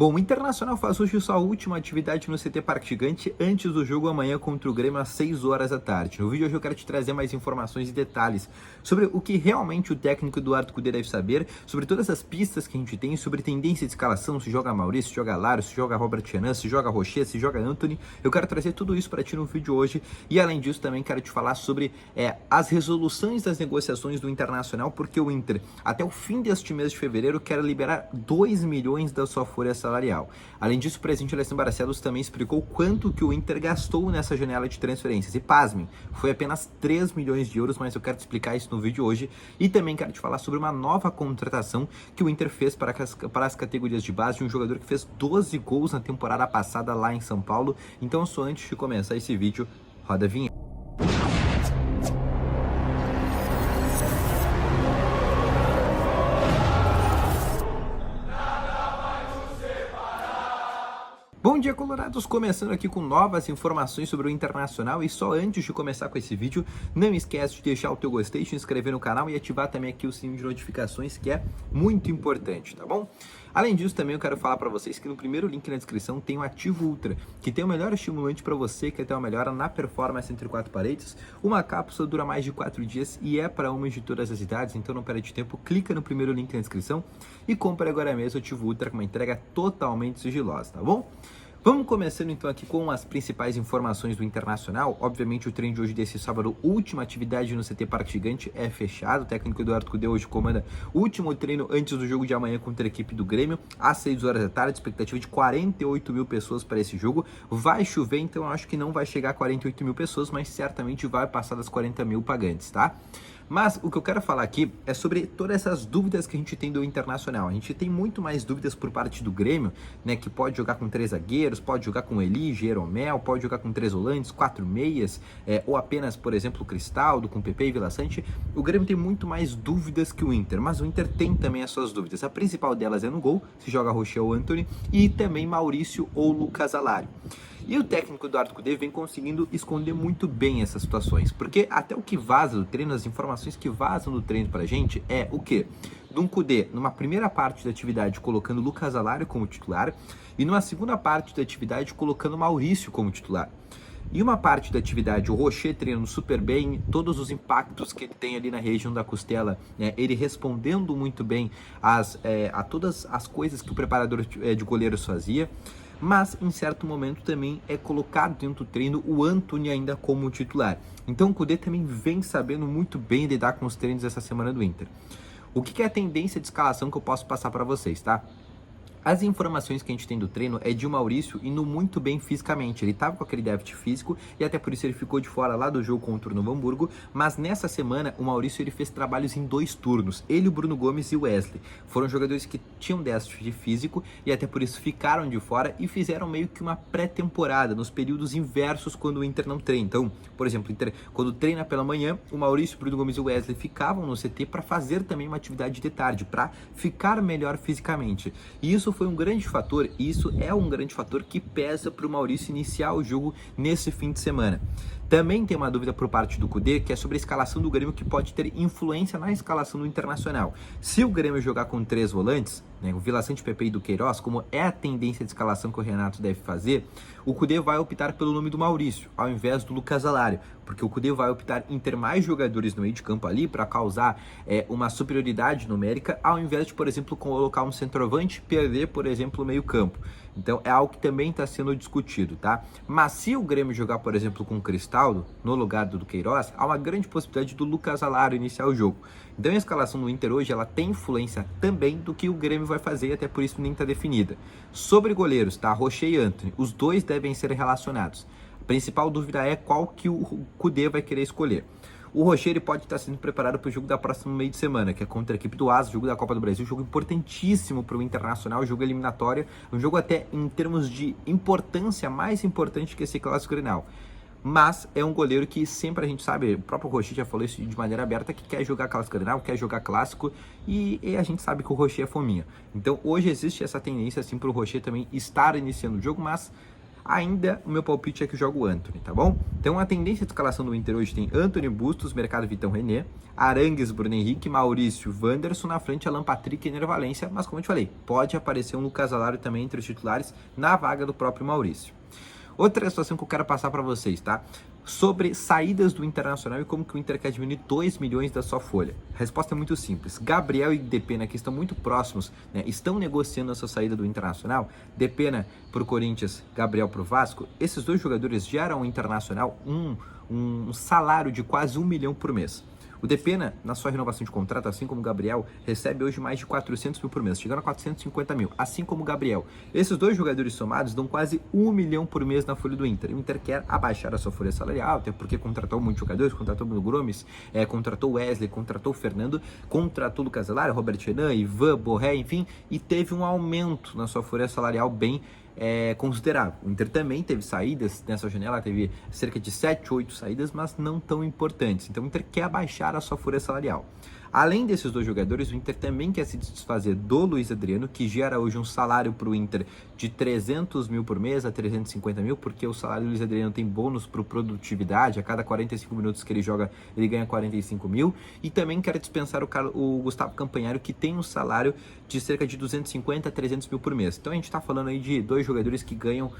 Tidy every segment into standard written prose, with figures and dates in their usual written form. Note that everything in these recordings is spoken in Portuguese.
Bom, o Internacional faz hoje sua última atividade no CT Parque Gigante antes do jogo amanhã contra o Grêmio às 6 horas da tarde. No vídeo hoje eu quero te trazer mais informações e detalhes sobre o que realmente o técnico Eduardo Cudê deve saber, sobre todas as pistas que a gente tem, sobre tendência de escalação, se joga Maurício, se joga Laro, se joga Robert Renan, se joga Rocher, se joga Antony. Eu quero trazer tudo isso para ti no vídeo hoje e além disso também quero te falar sobre as resoluções das negociações do Internacional, porque o Inter até o fim deste mês de fevereiro quer liberar 2 milhões da sua folha salarial. Além disso, o presidente Alessandro Barcelos também explicou quanto que o Inter gastou nessa janela de transferências. E pasmem, foi apenas 3 milhões de euros, mas eu quero te explicar isso no vídeo hoje. E também quero te falar sobre uma nova contratação que o Inter fez para as categorias de base de um jogador que fez 12 gols na temporada passada lá em São Paulo. Então, só antes de começar esse vídeo, roda a vinheta. Bom dia, colorados! Começando aqui com novas informações sobre o Internacional e só antes de começar com esse vídeo, não esquece de deixar o teu gostei, se inscrever no canal e ativar também aqui o sininho de notificações, que é muito importante, tá bom? Além disso, também eu quero falar para vocês que no primeiro link na descrição tem o Ativo Ultra, que tem o melhor estimulante para você que quer ter uma melhora na performance entre quatro paredes. Uma cápsula dura mais de 4 dias e é para homens de todas as idades, então não perde tempo, clica no primeiro link na descrição e compre agora mesmo o Ativo Ultra com uma entrega totalmente sigilosa, tá bom? Vamos começando então aqui com as principais informações do Internacional. Obviamente o treino de hoje desse sábado, última atividade no CT Parque Gigante, é fechado. O técnico Eduardo Cudê hoje comanda o último treino antes do jogo de amanhã contra a equipe do Grêmio, às 6 horas da tarde, expectativa de 48 mil pessoas para esse jogo. Vai chover, então eu acho que não vai chegar a 48 mil pessoas, mas certamente vai passar das 40 mil pagantes, tá? Mas o que eu quero falar aqui é sobre todas essas dúvidas que a gente tem do Internacional. A gente tem muito mais dúvidas por parte do Grêmio, né, que pode jogar com 3 zagueiros, pode jogar com Eli, Jeromel, pode jogar com 3 volantes, 4 meias, ou apenas, por exemplo, Cristaldo, com Pepe e Vila Sante. O Grêmio tem muito mais dúvidas que o Inter, mas o Inter tem também as suas dúvidas. A principal delas é no gol, se joga Rocher ou Antony, e também Maurício ou Lucas Alario. E o técnico Eduardo Cudê vem conseguindo esconder muito bem essas situações, porque até o que vaza do treino, as informações que vazam do treino pra gente é o quê? Do Cudê, numa primeira parte da atividade, colocando Lucas Alario como titular, e numa segunda parte da atividade, colocando Maurício como titular. E uma parte da atividade, o Rocher treinando super bem, todos os impactos que ele tem ali na região da costela, né, ele respondendo muito bem a todas as coisas que o preparador de goleiros fazia. Mas em certo momento também é colocado dentro do treino o Antony ainda como titular. Então o Cudê também vem sabendo muito bem lidar com os treinos essa semana do Inter. O que é a tendência de escalação que eu posso passar para vocês, tá? As informações que a gente tem do treino é de o Maurício indo muito bem fisicamente. Ele estava com aquele déficit físico e até por isso ele ficou de fora lá do jogo contra o Novo Hamburgo. Mas nessa semana o Maurício ele fez trabalhos em 2 turnos. Ele, o Bruno Gomes e o Wesley. Foram jogadores que tinham déficit de físico e até por isso ficaram de fora e fizeram meio que uma pré-temporada nos períodos inversos quando o Inter não treina. Então, por exemplo, o Inter, quando treina pela manhã, o Maurício, o Bruno Gomes e o Wesley ficavam no CT para fazer também uma atividade de tarde, para ficar melhor fisicamente. E isso foi um grande fator, e isso é um grande fator que pesa para o Maurício iniciar o jogo nesse fim de semana. Também tem uma dúvida por parte do Cudê, que é sobre a escalação do Grêmio, que pode ter influência na escalação do Internacional. Se o Grêmio jogar com 3 volantes, né, o Vila Sante, Pepe e Duqueiroz, como é a tendência de escalação que o Renato deve fazer, o Cudê vai optar pelo nome do Maurício, ao invés do Lucas Alario, porque o Cudê vai optar em ter mais jogadores no meio de campo ali para causar uma superioridade numérica, ao invés de, por exemplo, colocar um centroavante e perder, por exemplo, o meio campo. Então é algo que também está sendo discutido, tá? Mas se o Grêmio jogar, por exemplo, com o Cristaldo no lugar do Duqueiroz, há uma grande possibilidade do Lucas Alario iniciar o jogo. Então a escalação do Inter hoje ela tem influência também do que o Grêmio vai fazer e até por isso nem está definida. Sobre goleiros, tá? Rocher e Antony, os dois devem ser relacionados. A principal dúvida é qual que o Cudê vai querer escolher. O Rocher ele pode estar sendo preparado para o jogo da próxima meio de semana, que é contra a equipe do AS, jogo da Copa do Brasil, jogo importantíssimo para o Internacional, jogo eliminatório, um jogo até em termos de importância, mais importante que esse Clássico Grenal. Mas é um goleiro que sempre a gente sabe, o próprio Rocher já falou isso de maneira aberta, que quer jogar Clássico Grenal, quer jogar Clássico, e a gente sabe que o Rocher é fominha. Então hoje existe essa tendência assim para o Rocher também estar iniciando o jogo, mas Ainda o meu palpite é que joga o Antony, tá bom? Então a tendência de escalação do Inter hoje tem Antony, Bustos, Mercado, Vitão, René, Arangues, Bruno Henrique, Maurício, Wanderson, na frente Alan Patrick e Ener Valencia, mas como eu te falei, pode aparecer um Lucas Alário também entre os titulares na vaga do próprio Maurício. Outra situação que eu quero passar para vocês, tá? Sobre saídas do Internacional e como que o Inter quer diminuir 2 milhões da sua folha. A resposta é muito simples. Gabriel e Depena, que estão muito próximos, né, estão negociando a sua saída do Internacional. Depena para o Corinthians, Gabriel para o Vasco. Esses dois jogadores geram ao Internacional um salário de quase 1 milhão por mês. O Depena, na sua renovação de contrato, assim como o Gabriel, recebe hoje mais de 400 mil por mês, chegando a 450 mil, assim como o Gabriel. Esses dois jogadores somados dão quase 1 milhão por mês na folha do Inter. O Inter quer abaixar a sua folha salarial, até porque contratou muitos jogadores, contratou o Bruno Gomes, contratou o Wesley, contratou o Fernando, contratou o Lucas Alário, Robert Renan, Ivan, Borré, enfim, e teve um aumento na sua folha salarial bem considerável. O Inter também teve saídas nessa janela, teve cerca de 7, 8 saídas, mas não tão importantes. Então o Inter quer abaixar a sua folha salarial. Além desses dois jogadores, o Inter também quer se desfazer do Luiz Adriano, que gera hoje um salário para o Inter de 300 mil por mês a 350 mil, porque o salário do Luiz Adriano tem bônus para produtividade, a cada 45 minutos que ele joga, ele ganha 45 mil, e também quer dispensar o Gustavo Campanharo, que tem um salário de cerca de 250 a 300 mil por mês. Então a gente está falando aí de dois jogadores que ganham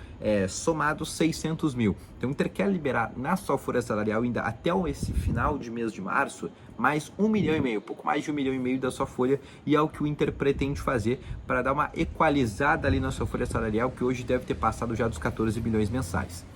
somados 600 mil. Então o Inter quer liberar na sua folha salarial ainda até esse final de mês de março, mais 1,5 milhão, pouco mais de 1,5 milhão da sua folha, e é o que o Inter pretende fazer para dar uma equalizada ali na sua folha salarial, que hoje deve ter passado já dos 14 milhões mensais.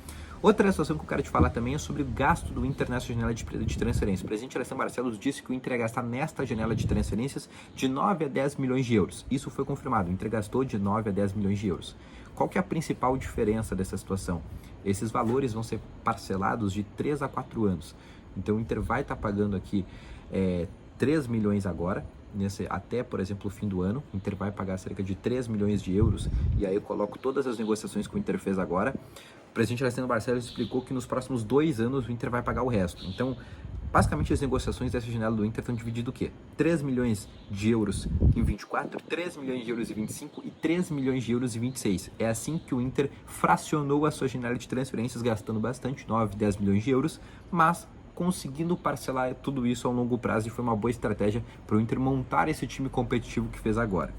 Outra situação que eu quero te falar também é sobre o gasto do Inter nessa janela de transferências. O presidente Alessandro Barcelos disse que o Inter ia gastar nesta janela de transferências de 9 a 10 milhões de euros. Isso foi confirmado, o Inter gastou de 9 a 10 milhões de euros. Qual que é a principal diferença dessa situação? Esses valores vão ser parcelados de 3 a 4 anos. Então o Inter vai estar pagando aqui 3 milhões agora, até, por exemplo, o fim do ano. O Inter vai pagar cerca de 3 milhões de euros, e aí eu coloco todas as negociações que o Inter fez agora. O presidente Alessandro Barcelos explicou que nos próximos 2 anos o Inter vai pagar o resto. Então, basicamente, as negociações dessa janela do Inter estão divididas o quê? 3 milhões de euros em 24, 3 milhões de euros em 25 e 3 milhões de euros em 26. É assim que o Inter fracionou a sua janela de transferências, gastando bastante, 9, 10 milhões de euros, mas conseguindo parcelar tudo isso a longo prazo, e foi uma boa estratégia para o Inter montar esse time competitivo que fez agora.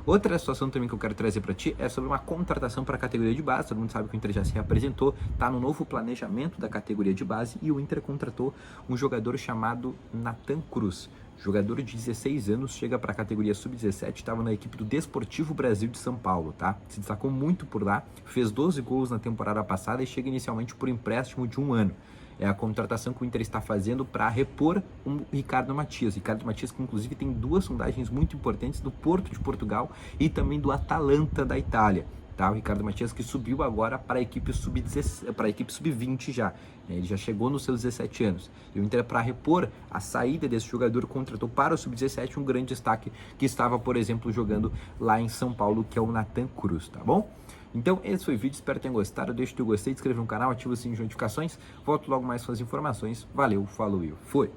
Outra situação também que eu quero trazer para ti é sobre uma contratação para a categoria de base. Todo mundo sabe que o Inter já se reapresentou, está no novo planejamento da categoria de base, e o Inter contratou um jogador chamado Nathan Cruz. Jogador de 16 anos, chega para a categoria sub-17, estava na equipe do Desportivo Brasil de São Paulo, tá? Se destacou muito por lá, fez 12 gols na temporada passada e chega inicialmente por empréstimo de 1 ano. É a contratação que o Inter está fazendo para repor o Ricardo Matias. Ricardo Matias, que inclusive tem 2 sondagens muito importantes do Porto de Portugal e também do Atalanta da Itália. Tá? O Ricardo Matias, que subiu agora para a equipe sub-20 já. Ele já chegou nos seus 17 anos. E o Inter, para repor a saída desse jogador, contratou para o sub-17 um grande destaque que estava, por exemplo, jogando lá em São Paulo, que é o Nathan Cruz, tá bom? Então, esse foi o vídeo, espero que tenham gostado. Deixa o teu gostei, se inscreva no canal, ativa o sininho de notificações. Volto logo mais com as informações. Valeu, falou e fui!